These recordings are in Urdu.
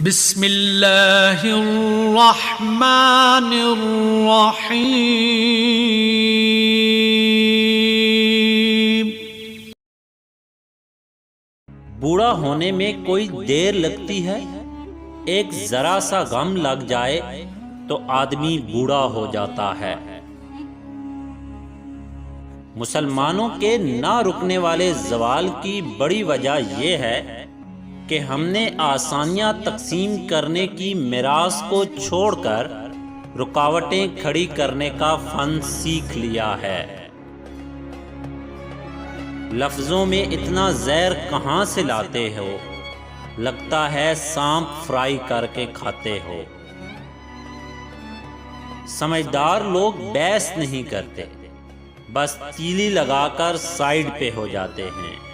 بسم اللہ الرحمن الرحیم۔ بوڑھا ہونے میں کوئی دیر لگتی ہے؟ ایک ذرا سا غم لگ جائے تو آدمی بوڑھا ہو جاتا ہے۔ مسلمانوں کے نہ رکنے والے زوال کی بڑی وجہ یہ ہے کہ ہم نے آسانیاں تقسیم کرنے کی میراث کو چھوڑ کر رکاوٹیں کھڑی کرنے کا فن سیکھ لیا ہے۔ لفظوں میں اتنا زہر کہاں سے لاتے ہو؟ لگتا ہے سانپ فرائی کر کے کھاتے ہو۔ سمجھدار لوگ بحث نہیں کرتے، بس تیلی لگا کر سائیڈ پہ ہو جاتے ہیں۔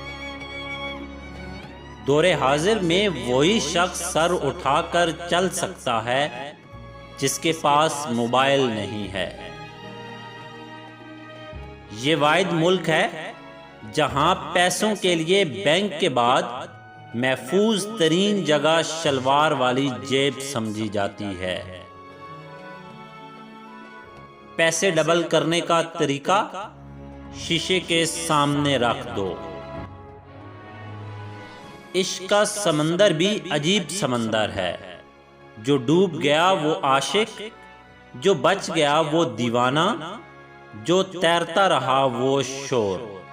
دور حاضر میں وہی شخص سر اٹھا کر چل سکتا ہے جس کے پاس موبائل نہیں ہے۔ یہ واحد ملک ہے جہاں پیسوں کے لیے بینک کے بعد محفوظ ترین جگہ شلوار والی جیب سمجھی جاتی ہے۔ پیسے ڈبل کرنے کا طریقہ شیشے کے سامنے رکھ دو۔ عشق کا سمندر بھی عجیب سمندر ہے، جو ڈوب گیا وہ عاشق، جو بچ گیا وہ دیوانہ، جو تیرتا رہا وہ شور۔